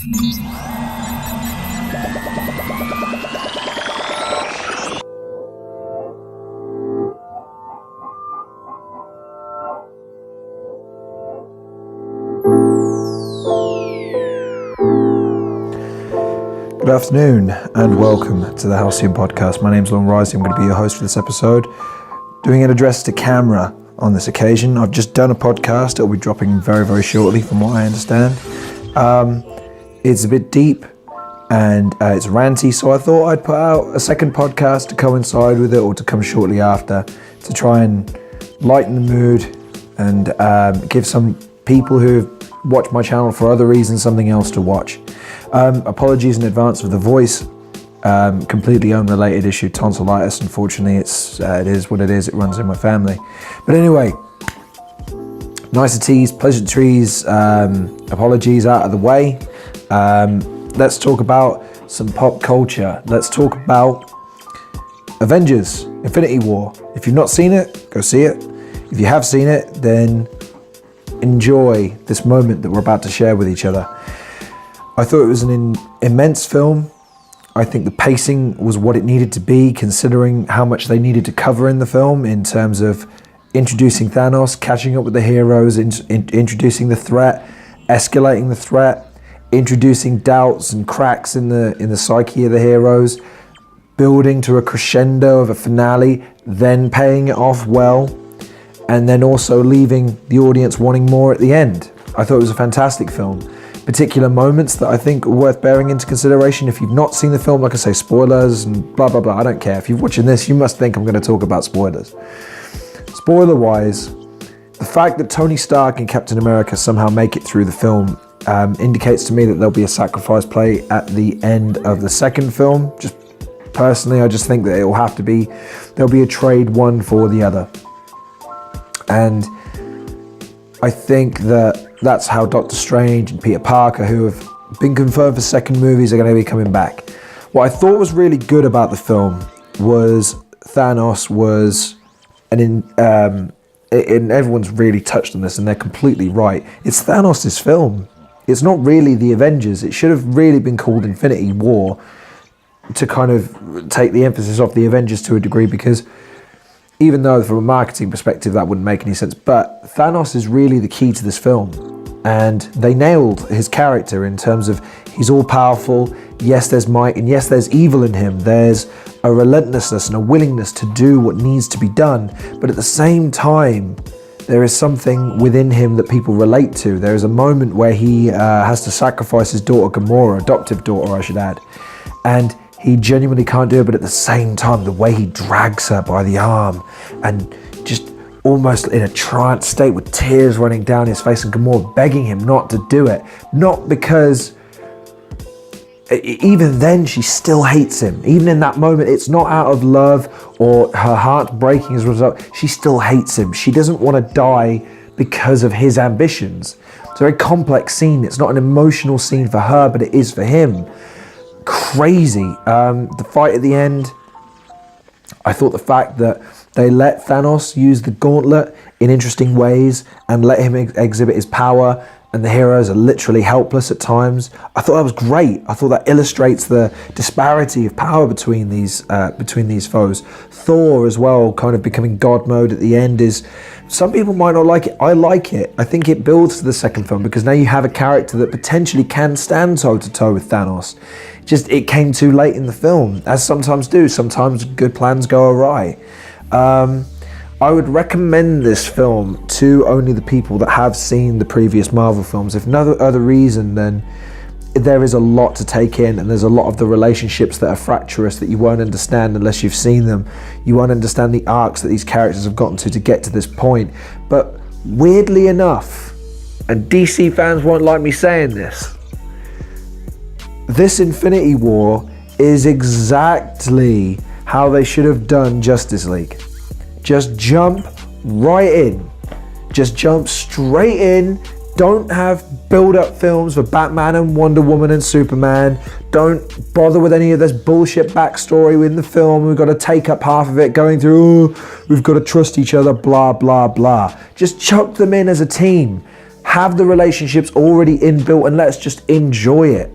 Good afternoon and welcome to the Halcyon podcast. My name's Long Rising. I'm going to be your host for this episode. Doing an address to camera on this occasion. I've just done a podcast. It'll be dropping very, very shortly from what I understand. It's a bit deep and it's ranty, so I thought I'd put out a second podcast to coincide with it or to come shortly after to try and lighten the mood and give some people who watch my channel for other reasons something else to watch. Apologies in advance for the voice. Completely unrelated issue, tonsillitis. Unfortunately, it is what it is. It runs in my family. But anyway, niceties, pleasantries, apologies out of the way. Let's talk about some pop culture. Let's talk about Avengers, Infinity War. If you've not seen it, go see it. If you have seen it, then enjoy this moment that we're about to share with each other. I thought it was an immense film. I think the pacing was what it needed to be, considering how much they needed to cover in the film in terms of introducing Thanos, catching up with the heroes, introducing the threat, escalating the threat, introducing doubts and cracks in the psyche of the heroes, building to a crescendo of a finale, then paying it off well, and then also leaving the audience wanting more at the end. I thought it was a fantastic film. Particular moments that I think are worth bearing into consideration. If you've not seen the film, like I say, spoilers and blah, blah, blah, I don't care. If you're watching this, you must think I'm going to talk about spoilers. Spoiler-wise, the fact that Tony Stark and Captain America somehow make it through the film indicates to me that there'll be a sacrifice play at the end of the second film. Just personally, I just think that it'll have to be, there'll be a trade one for the other. And I think that's how Doctor Strange and Peter Parker, who have been confirmed for second movies, are going to be coming back. What I thought was really good about the film was Thanos was, and everyone's really touched on this and they're completely right, it's Thanos' film. It's not really the Avengers. It should have really been called Infinity War to kind of take the emphasis off the Avengers to a degree, because even though from a marketing perspective that wouldn't make any sense, but Thanos is really the key to this film. And they nailed his character in terms of he's all powerful, yes there's might, and yes there's evil in him. There's a relentlessness and a willingness to do what needs to be done. But at the same time, there is something within him that people relate to. There is a moment where he has to sacrifice his daughter Gamora, adoptive daughter I should add. And he genuinely can't do it, but at the same time, the way he drags her by the arm and just almost in a trance state with tears running down his face and Gamora begging him not to do it. Not because, even then she still hates him. Even in that moment, it's not out of love or her heart breaking as a result. She still hates him. She doesn't want to die because of his ambitions. It's a very complex scene. It's not an emotional scene for her, but it is for him. Crazy. The fight at the end, I thought the fact that they let Thanos use the gauntlet in interesting ways and let him exhibit his power, and the heroes are literally helpless at times. I thought that was great. I thought that illustrates the disparity of power between these foes. Thor as well, kind of becoming God mode at the end, is, some people might not like it. I like it. I think it builds to the second film because now you have a character that potentially can stand toe to toe with Thanos. Just it came too late in the film, as sometimes do. Sometimes good plans go awry. I would recommend this film to only the people that have seen the previous Marvel films. If no other reason, then there is a lot to take in, and there's a lot of the relationships that are fractious that you won't understand unless you've seen them. You won't understand the arcs that these characters have gotten to get to this point. But weirdly enough, and DC fans won't like me saying this Infinity War is exactly how they should have done Justice League. Just jump right in. Just jump straight in. Don't have build-up films for Batman and Wonder Woman and Superman. Don't bother with any of this bullshit backstory in the film. We've got to take up half of it going through, we've got to trust each other, blah, blah, blah. Just chuck them in as a team. have the relationships already inbuilt and let's just enjoy it.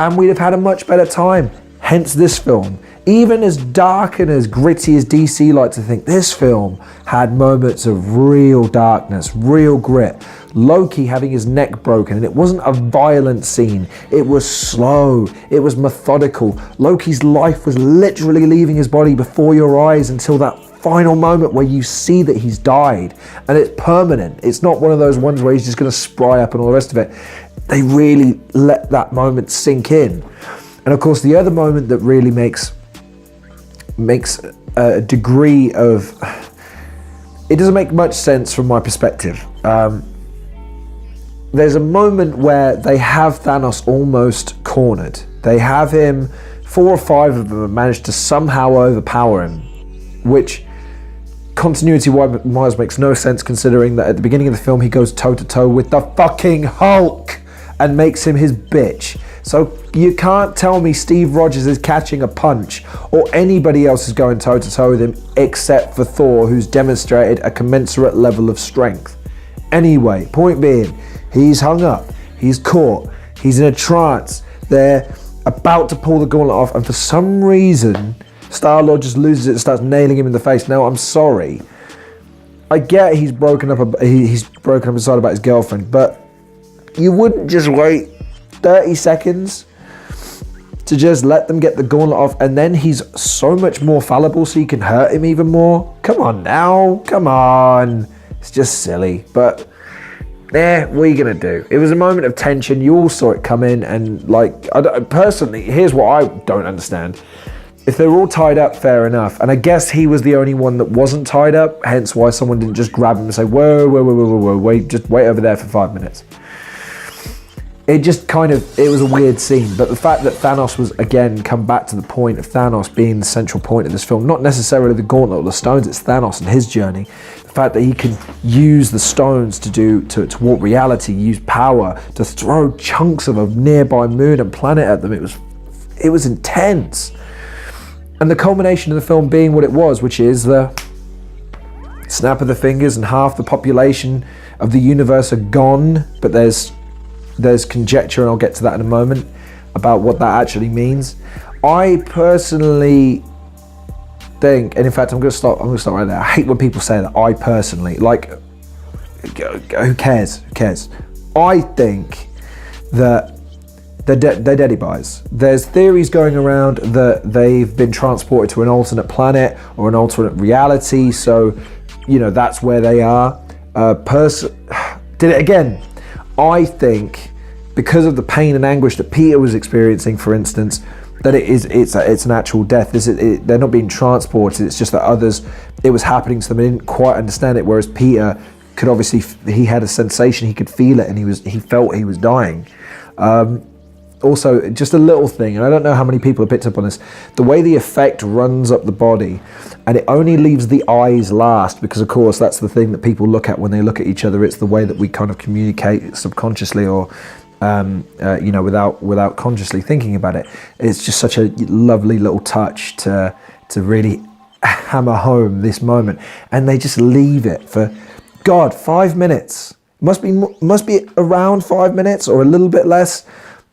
And we'd have had a much better time. Hence this film. Even as dark and as gritty as DC like to think, this film had moments of real darkness, real grit. Loki having his neck broken, and it wasn't a violent scene. It was slow, it was methodical. Loki's life was literally leaving his body before your eyes until that final moment where you see that he's died, and it's permanent. It's not one of those ones where he's just going to spry up and all the rest of it. They really let that moment sink in. And of course, the other moment that really makes a degree of, it doesn't make much sense from my perspective. There's a moment where they have Thanos almost cornered. They have him, 4 or 5 of them have managed to somehow overpower him, which continuity-wise makes no sense considering that at the beginning of the film he goes toe-to-toe with the fucking Hulk and makes him his bitch. So you can't tell me Steve Rogers is catching a punch or anybody else is going toe-to-toe with him except for Thor, who's demonstrated a commensurate level of strength. Anyway, point being, he's hung up, he's caught, he's in a trance, they're about to pull the gauntlet off, and for some reason, Star-Lord just loses it and starts nailing him in the face. Now, I'm sorry. I get he's broken up inside about his girlfriend, but you wouldn't just wait 30 seconds to just let them get the gauntlet off, and then he's so much more fallible so you can hurt him even more. Come on now, come on. It's just silly, but what are you gonna do? It was a moment of tension. You all saw it come in, and like, personally, here's what I don't understand. If they're all tied up, fair enough. And I guess he was the only one that wasn't tied up, hence why someone didn't just grab him and say, whoa, wait, just wait over there for 5 minutes. It just it was a weird scene. But the fact that Thanos was, again, come back to the point of Thanos being the central point of this film, not necessarily the gauntlet or the stones, it's Thanos and his journey. The fact that he can use the stones to warp reality, use power, to throw chunks of a nearby moon and planet at them, it was intense. And the culmination of the film being what it was, which is the snap of the fingers and half the population of the universe are gone, but there's conjecture, and I'll get to that in a moment, about what that actually means. I personally think, and in fact I'm gonna start right there. I hate when people say that. I personally, like, who cares? I think that they're deady buys. There's theories going around that they've been transported to an alternate planet or an alternate reality, so that's where they are. Did it again. I think because of the pain and anguish that Peter was experiencing, for instance, that it's an actual death. They're not being transported. It's just that others, it was happening to them. They didn't quite understand it. Whereas Peter could obviously, he had a sensation, he could feel it, and he felt he was dying. Also, just a little thing, and I don't know how many people have picked up on this, the way the effect runs up the body, and it only leaves the eyes last, because of course that's the thing that people look at when they look at each other. It's the way that we kind of communicate subconsciously or without consciously thinking about it. It's just such a lovely little touch to really hammer home this moment, and they just leave it for 5 minutes. Must be around 5 minutes or a little bit less.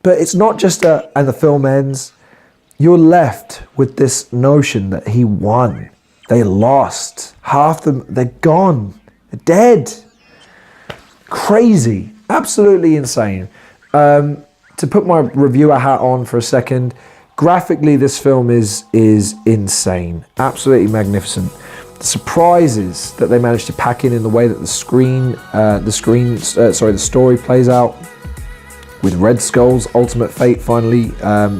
But it's not just and the film ends. You're left with this notion that he won. They lost. Half them, they're gone. They're dead. Crazy. Absolutely insane. To put my reviewer hat on for a second, graphically this film is insane. Absolutely magnificent. The surprises that they managed to pack in the way that the story plays out. With Red Skull's ultimate fate finally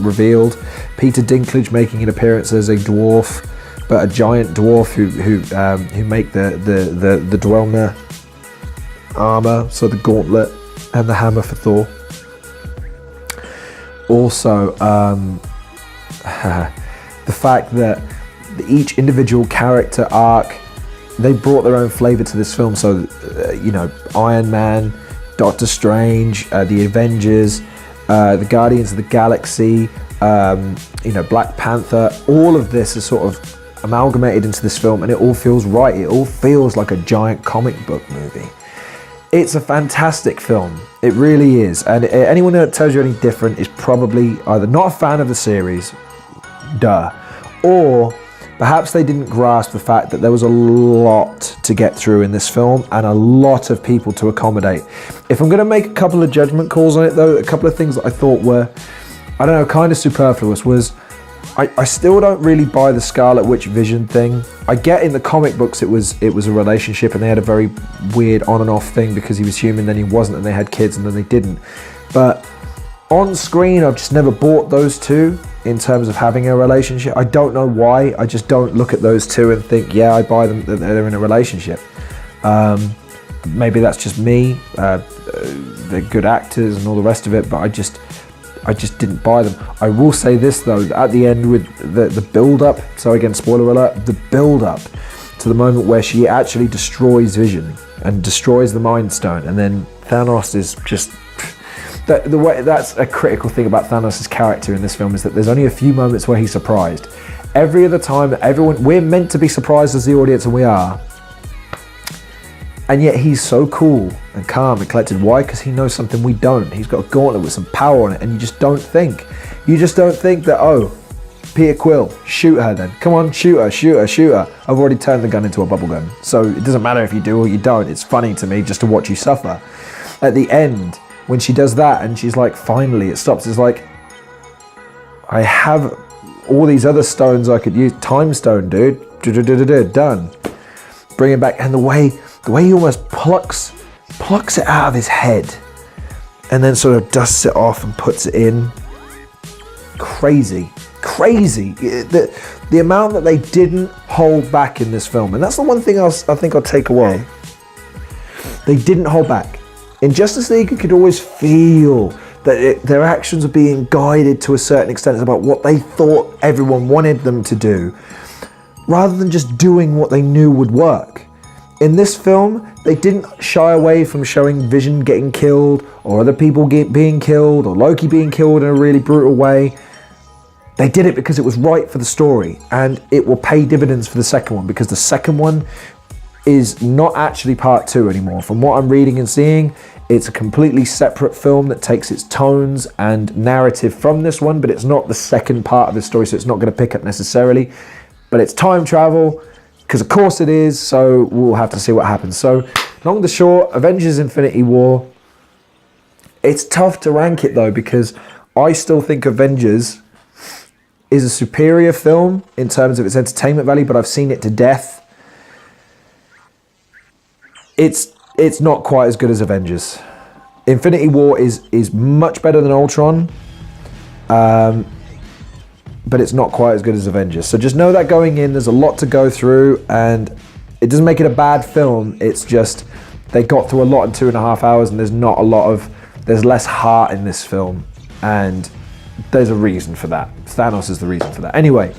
revealed, Peter Dinklage making an appearance as a dwarf, but a giant dwarf who make the Dwellner armor, so the gauntlet and the hammer for Thor. Also, the fact that each individual character arc, they brought their own flavor to this film. So, Iron Man, Doctor Strange, the Avengers, the Guardians of the Galaxy, Black Panther, all of this is sort of amalgamated into this film, and it all feels right. It all feels like a giant comic book movie. It's a fantastic film. It really is. And anyone that tells you any different is probably either not a fan of the series, or perhaps they didn't grasp the fact that there was a lot to get through in this film and a lot of people to accommodate. If I'm going to make a couple of judgment calls on it though, a couple of things that I thought were, I don't know, kind of superfluous was, I still don't really buy the Scarlet Witch Vision thing. I get in the comic books it was a relationship and they had a very weird on and off thing because he was human, then he wasn't, and they had kids and then they didn't. But on screen, I've just never bought those two in terms of having a relationship. I don't know why. I just don't look at those two and think, yeah, I buy them, that they're in a relationship. Maybe that's just me. They're good actors and all the rest of it, but I just didn't buy them. I will say this though, at the end with the build-up, so again, spoiler alert, the build-up to the moment where she actually destroys Vision and destroys the Mind Stone, and then Thanos is just... The way, that's a critical thing about Thanos' character in this film, is that there's only a few moments where he's surprised. Every other time, we're meant to be surprised as the audience, and we are. And yet he's so cool and calm and collected. Why? Because he knows something we don't. He's got a gauntlet with some power on it, and you just don't think that, oh, Peter Quill, shoot her then. Come on, shoot her. I've already turned the gun into a bubble gun. So it doesn't matter if you do or you don't. It's funny to me just to watch you suffer. At the end, when she does that and she's like, finally it stops, it's like, I have all these other stones I could use. Time stone, dude. Done. Bring it back. And the way he almost plucks it out of his head and then sort of dusts it off and puts it in. Crazy. The amount that they didn't hold back in this film. And that's the one thing I think I'll take away. They didn't hold back. In Justice League, you could always feel that their actions are being guided to a certain extent. It's about what they thought everyone wanted them to do, rather than just doing what they knew would work. In this film, they didn't shy away from showing Vision getting killed, or other people being killed, or Loki being killed in a really brutal way. They did it because it was right for the story, and it will pay dividends for the second one, because the second one is not actually part 2 anymore. From what I'm reading and seeing, it's a completely separate film that takes its tones and narrative from this one, but it's not the second part of the story, so it's not going to pick up necessarily. But it's time travel, because of course it is, so we'll have to see what happens. So, long and short, Avengers Infinity War. It's tough to rank it though, because I still think Avengers is a superior film in terms of its entertainment value, but I've seen it to death. It's not quite as good as Avengers. Infinity War is much better than Ultron, but it's not quite as good as Avengers. So just know that going in, there's a lot to go through, and it doesn't make it a bad film. It's just they got through a lot in 2.5 hours, and there's less heart in this film, and there's a reason for that. Thanos is the reason for that. Anyway,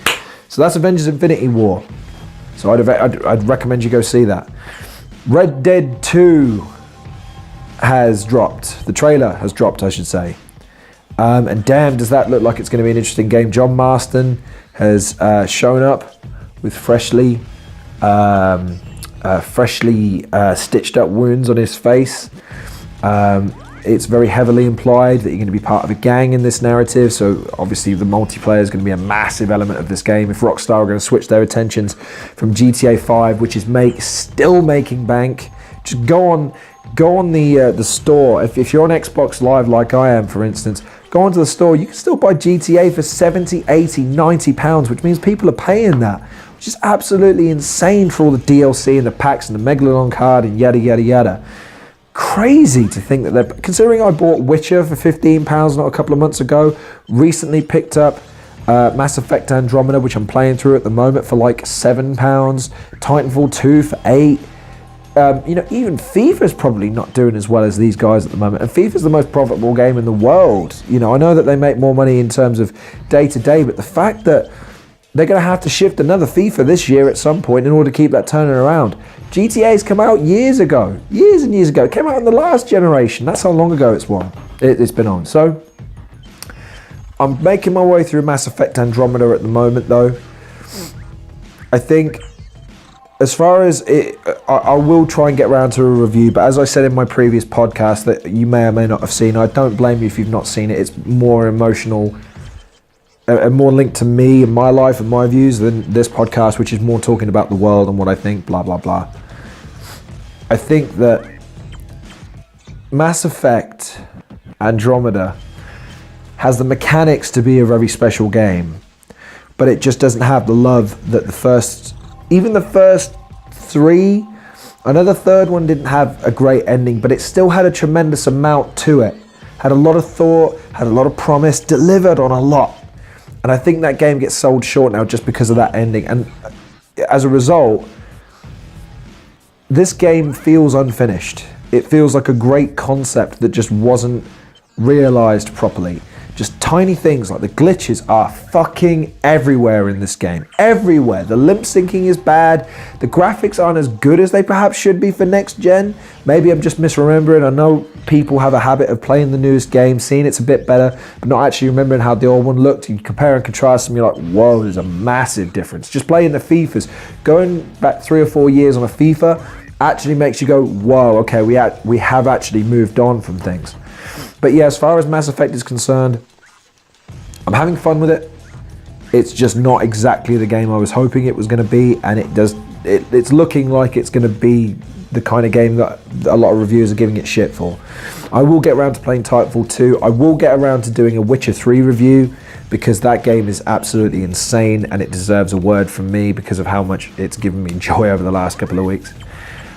so that's Avengers Infinity War. So I'd recommend you go see that. Red Dead 2 has dropped. The trailer has dropped, I should say. And damn, does that look like it's going to be an interesting game. John Marston has shown up with freshly stitched up wounds on his face. It's very heavily implied that you're going to be part of a gang in this narrative, so obviously the multiplayer is going to be a massive element of this game. If Rockstar are going to switch their attentions from GTA 5, which is still making bank, just go on the store. If you're on Xbox Live like I am, for instance, go onto the store. You can still buy GTA for 70, 80, 90 pounds, which means people are paying that, which is absolutely insane for all the DLC and the packs and the Megalodon card and yada yada yada. Crazy to think that they're, considering I bought Witcher for £15 not a couple of months ago, recently picked up Mass Effect Andromeda, which I'm playing through at the moment, for like £7, Titanfall 2 for £8. Even FIFA's probably not doing as well as these guys at the moment, and FIFA's the most profitable game in the world. I know that they make more money in terms of day to day, but the fact that they're going to have to shift another FIFA this year at some point in order to keep that turning around. GTA's come out years and years ago. It came out in the last generation. That's how long ago it's been on. So I'm making my way through Mass Effect Andromeda at the moment though. I think as far as it, I will try and get around to a review, but as I said in my previous podcast that you may or may not have seen, I don't blame you if you've not seen it. It's more emotional and more linked to me and my life and my views than this podcast, which is more talking about the world and what I think, blah, blah, blah. I think that Mass Effect Andromeda has the mechanics to be a very special game, but it just doesn't have the love that even the first three, I know the third one didn't have a great ending, but it still had a tremendous amount to it. Had a lot of thought, had a lot of promise, delivered on a lot. And I think that game gets sold short now just because of that ending. And as a result, this game feels unfinished. It feels like a great concept that just wasn't realized properly. Just tiny things like the glitches are fucking everywhere in this game. Everywhere. The limp syncing is bad. The graphics aren't as good as they perhaps should be for next gen. Maybe I'm just misremembering. I know people have a habit of playing the newest game, seeing it's a bit better, but not actually remembering how the old one looked. You compare and contrast them, you're like, whoa, there's a massive difference. Just playing the FIFAs, going back 3 or 4 years on a FIFA actually makes you go, whoa, okay, we have actually moved on from things. But yeah, as far as Mass Effect is concerned, I'm having fun with it. It's just not exactly the game I was hoping it was going to be, and it's looking like it's going to be the kind of game that a lot of reviewers are giving it shit for. I will get around to playing Titanfall 2. I will get around to doing a Witcher 3 review, because that game is absolutely insane and it deserves a word from me because of how much it's given me joy over the last couple of weeks.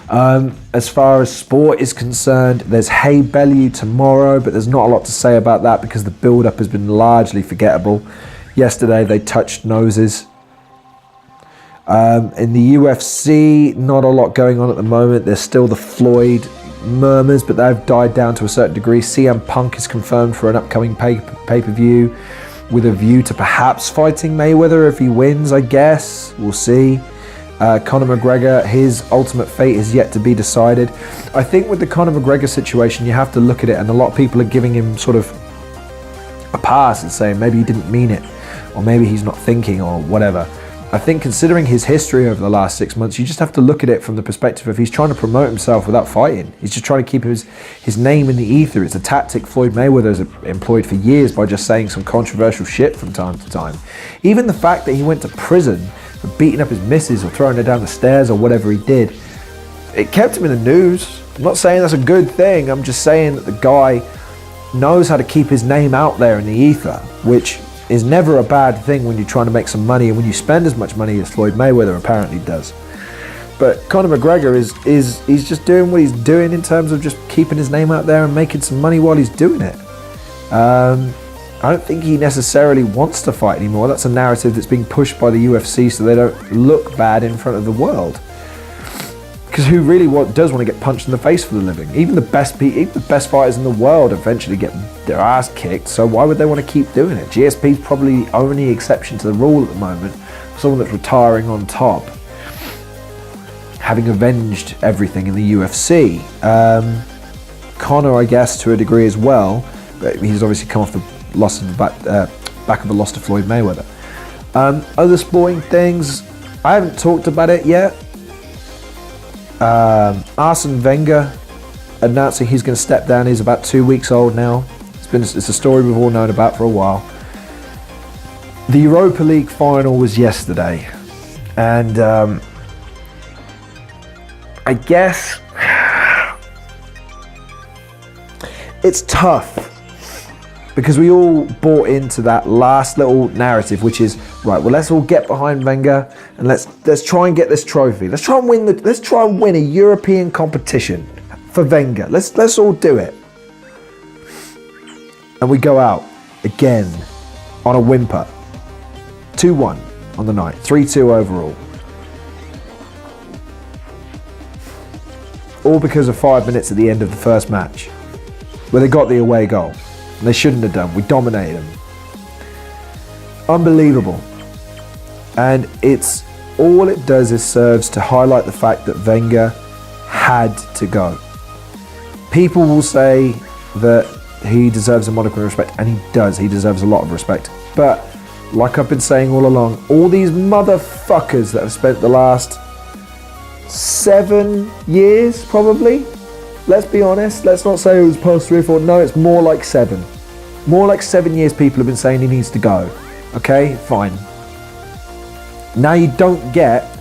As far as sport is concerned, there's Haye Bellew tomorrow, but there's not a lot to say about that because the build-up has been largely forgettable. Yesterday they touched noses. In the UFC, not a lot going on at the moment. There's still the Floyd murmurs, but they've died down to a certain degree. CM Punk is confirmed for an upcoming pay-per-view with a view to perhaps fighting Mayweather if he wins, I guess. We'll see. Conor McGregor, his ultimate fate is yet to be decided. I think with the Conor McGregor situation, you have to look at it, and a lot of people are giving him sort of a pass and saying maybe he didn't mean it, or maybe he's not thinking, or whatever. I think considering his history over the last 6 months, you just have to look at it from the perspective of he's trying to promote himself without fighting. He's just trying to keep his name in the ether. It's a tactic Floyd Mayweather has employed for years by just saying some controversial shit from time to time. Even the fact that he went to prison for beating up his missus or throwing her down the stairs or whatever he did, it kept him in the news. I'm not saying that's a good thing. I'm just saying that the guy knows how to keep his name out there in the ether, which is never a bad thing when you're trying to make some money and when you spend as much money as Floyd Mayweather apparently does. But Conor McGregor he's just doing what he's doing in terms of just keeping his name out there and making some money while he's doing it. I don't think he necessarily wants to fight anymore. That's a narrative that's being pushed by the UFC so they don't look bad in front of the world. Because who really does want to get punched in the face for the living? Even the best fighters in the world eventually get their ass kicked, so why would they want to keep doing it? GSP's probably the only exception to the rule at the moment. Someone that's retiring on top, having avenged everything in the UFC. Conor, I guess, to a degree as well, but he's obviously come off the loss of the back of a loss to Floyd Mayweather. Other sporting things, I haven't talked about it yet. Arsene Wenger announcing he's going to step down. He's about 2 weeks old now. It's a story we've all known about for a while. The Europa League final was yesterday, and I guess it's tough because we all bought into that last little narrative, which is right. Well, let's all get behind Wenger and let's try and get this trophy. Let's try and win a European competition for Wenger. Let's all do it. And we go out again on a whimper. 2-1 on the night, 3-2 overall. All because of 5 minutes at the end of the first match, where they got the away goal. They shouldn't have done. We dominated them. Unbelievable. And all it does is serves to highlight the fact that Wenger had to go. People will say that he deserves a modicum of respect, and he does. He deserves a lot of respect. But like I've been saying all along, all these motherfuckers that have spent the last 7 years, probably. Let's be honest. Let's not say it was past 3 or 4. No, it's more like 7. More like 7 years people have been saying he needs to go. Okay, fine. Now you don't get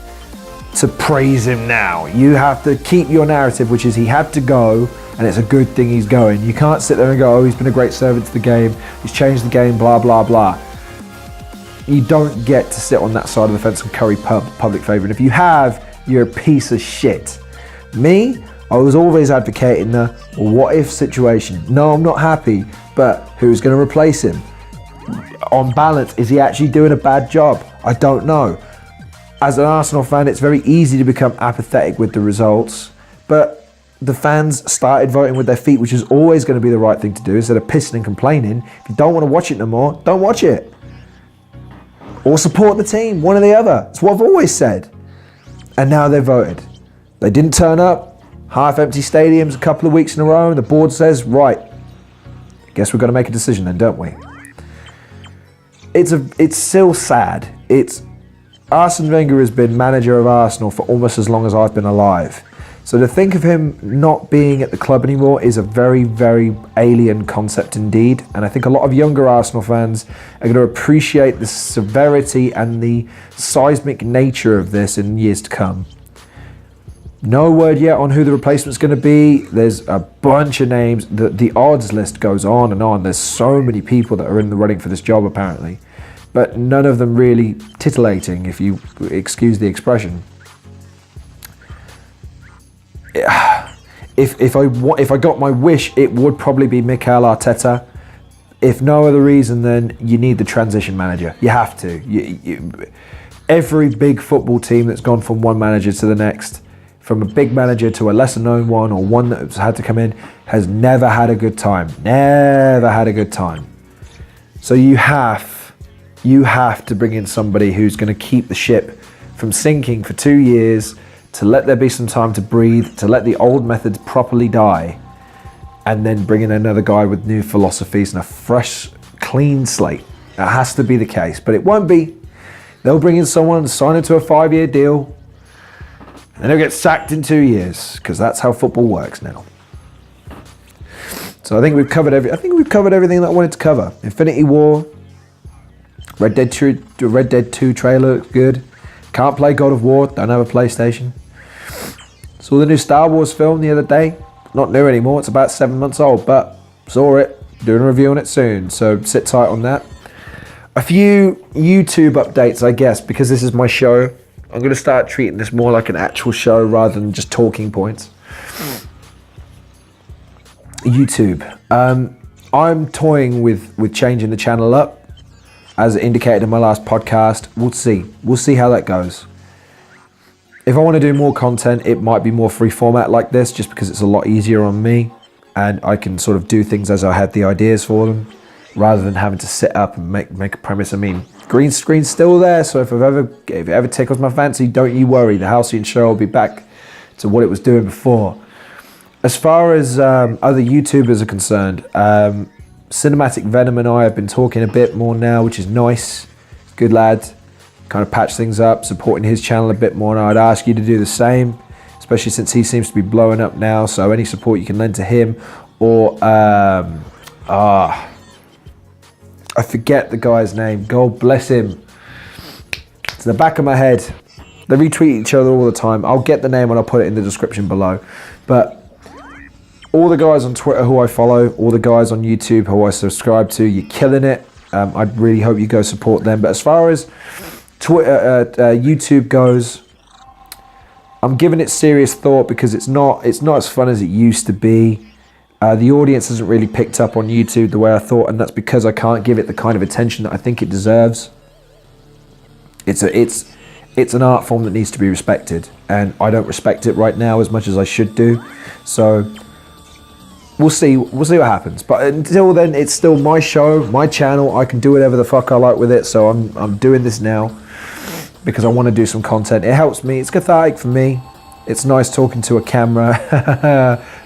to praise him now. You have to keep your narrative, which is he had to go, and it's a good thing he's going. You can't sit there and go, oh, he's been a great servant to the game, he's changed the game, blah, blah, blah. You don't get to sit on that side of the fence and curry public favour. And if you have, you're a piece of shit. Me, I was always advocating the what if situation. No, I'm not happy, but who's going to replace him? On balance, is he actually doing a bad job? I don't know. As an Arsenal fan, it's very easy to become apathetic with the results, but the fans started voting with their feet, which is always going to be the right thing to do instead of pissing and complaining. If you don't want to watch it no more, don't watch it. Or support the team, one or the other. It's what I've always said. And now they voted. They didn't turn up, half-empty stadiums a couple of weeks in a row, and the board says, right, guess we've got to make a decision then, don't we? It's still sad. Arsene Wenger has been manager of Arsenal for almost as long as I've been alive. So to think of him not being at the club anymore is a very, very alien concept indeed. And I think a lot of younger Arsenal fans are going to appreciate the severity and the seismic nature of this in years to come. No word yet on who the replacement's going to be. There's a bunch of names. The odds list goes on and on. There's so many people that are in the running for this job apparently. But none of them really titillating, if you excuse the expression. If I got my wish, it would probably be Mikel Arteta. If no other reason, then you need the transition manager. You have to. Every big football team that's gone from one manager to the next, from a big manager to a lesser known one, or one that's had to come in, has never had a good time. Never had a good time. So you have to bring in somebody who's going to keep the ship from sinking for 2 years, to let there be some time to breathe, to let the old methods properly die, and then bring in another guy with new philosophies and a fresh, clean slate. That has to be the case, but it won't be. They'll bring in someone and sign into a 5-year deal, and they'll get sacked in 2 years, because that's how football works now. So I think we've covered everything that I wanted to cover. Infinity War, Red Dead 2 trailer looks good. Can't play God of War, don't have a PlayStation. Saw the new Star Wars film the other day. Not new anymore, it's about 7 months old, but saw it. Doing a review on it soon, so sit tight on that. A few YouTube updates, I guess, because this is my show. I'm going to start treating this more like an actual show rather than just talking points. YouTube. I'm toying with changing the channel up. As indicated in my last podcast, we'll see. We'll see how that goes. If I want to do more content, it might be more free format like this, just because it's a lot easier on me, and I can sort of do things as I had the ideas for them, rather than having to sit up and make a premise. I mean, green screen's still there, so if it ever tickles my fancy, don't you worry. The Halcyon show will be back to what it was doing before. As far as other YouTubers are concerned, Cinematic Venom and I have been talking a bit more now, which is nice. Good lad. Kind of patch things up, supporting his channel a bit more, and I'd ask you to do the same, especially since he seems to be blowing up now. So any support you can lend to him, or I forget the guy's name. God bless him. It's in the back of my head. They retweet each other all the time. I'll get the name and I'll put it in the description below. But all the guys on Twitter who I follow, all the guys on YouTube who I subscribe to, you're killing it. I really hope you go support them. But as far as Twitter, YouTube goes, I'm giving it serious thought, because it's not as fun as it used to be. The audience hasn't really picked up on YouTube the way I thought, and that's because I can't give it the kind of attention that I think it deserves. It's an art form that needs to be respected, and I don't respect it right now as much as I should do. So we'll see what happens. But until then, it's still my show, my channel. I can do whatever the fuck I like with it. So I'm doing this now because I want to do some content. It helps me. It's cathartic for me. It's nice talking to a camera.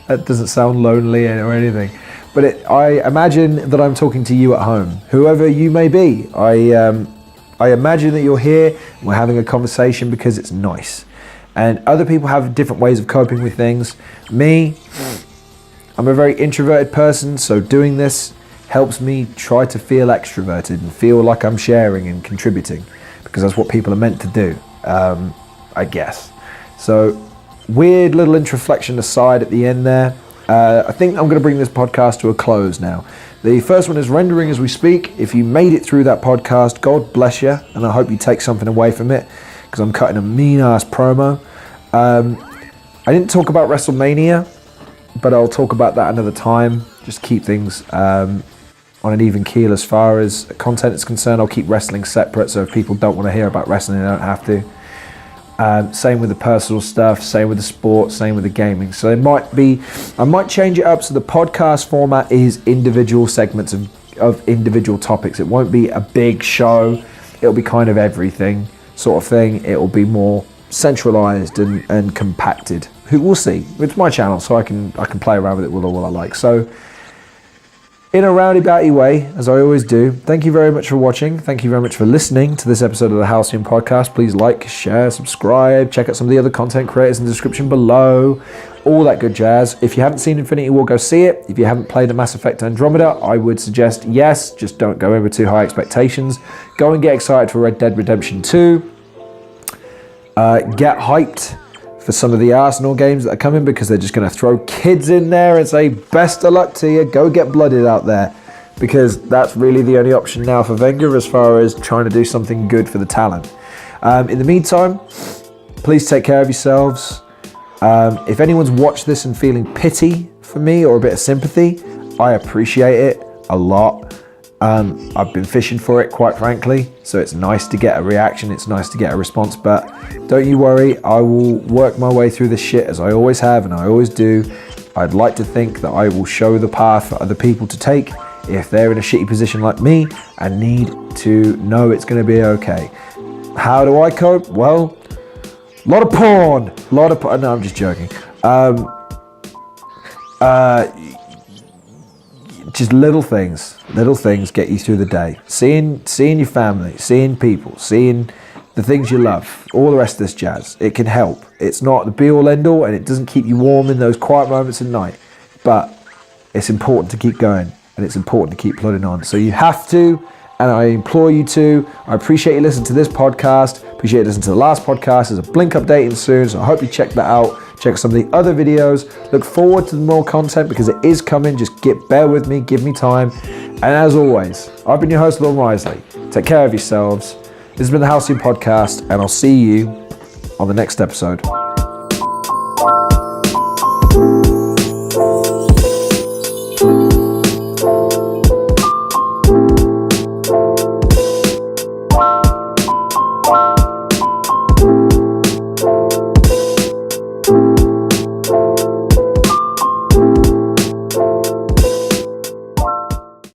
That doesn't sound lonely or anything. But I imagine that I'm talking to you at home, whoever you may be. I imagine that you're here and we're having a conversation because it's nice. And other people have different ways of coping with things. Me, I'm a very introverted person, so doing this helps me try to feel extroverted and feel like I'm sharing and contributing, because that's what people are meant to do, I guess. So, weird little introflexion aside at the end there. I think I'm going to bring this podcast to a close now. The first one is rendering as we speak. If you made it through that podcast, God bless you, and I hope you take something away from it, because I'm cutting a mean-ass promo. I didn't talk about WrestleMania, but I'll talk about that another time. Just keep things on an even keel as far as content is concerned. I'll keep wrestling separate, so if people don't want to hear about wrestling, they don't have to. Same with the personal stuff, same with the sport, same with the gaming. So I might change it up so the podcast format is individual segments of individual topics. It won't be a big show. It'll be kind of everything sort of thing. It'll be more centralized and compacted. Who will see? It's my channel, so I can play around with it with all I like. So, in a roundabout way, as I always do, thank you very much for watching. Thank you very much for listening to this episode of the Halcyon podcast. Please like, share, subscribe, check out some of the other content creators in the description below, all that good jazz. If you haven't seen Infinity War, go see it. If you haven't played a Mass Effect Andromeda, I would suggest yes, just don't go in with too high expectations. Go and get excited for Red Dead Redemption 2. Get hyped for some of the Arsenal games that are coming, because they're just going to throw kids in there and say, best of luck to you, go get blooded out there, because that's really the only option now for Wenger as far as trying to do something good for the talent. In the meantime, please take care of yourselves. If anyone's watched this and feeling pity for me or a bit of sympathy, I appreciate it a lot. I've been fishing for it, quite frankly, so it's nice to get a reaction, it's nice to get a response, but don't you worry, I will work my way through this shit as I always have and I always do. I'd like to think that I will show the path for other people to take if they're in a shitty position like me and need to know it's going to be okay. How do I cope? Well, a lot of porn, no, I'm just joking. Just little things get you through the day. Seeing your family, seeing people, seeing the things you love, all the rest of this jazz. It can help. It's not the be all end all, and it doesn't keep you warm in those quiet moments at night. But it's important to keep going, and it's important to keep plodding on. So you have to, and I implore you to. I appreciate you listening to this podcast. Appreciate you listening to the last podcast. There's a Blink updating soon, so I hope you check that out. Check some of the other videos. Look forward to more content, because it is coming. Just bear with me, give me time. And as always, I've been your host, Lil Risley. Take care of yourselves. This has been the Halcyon Podcast, and I'll see you on the next episode.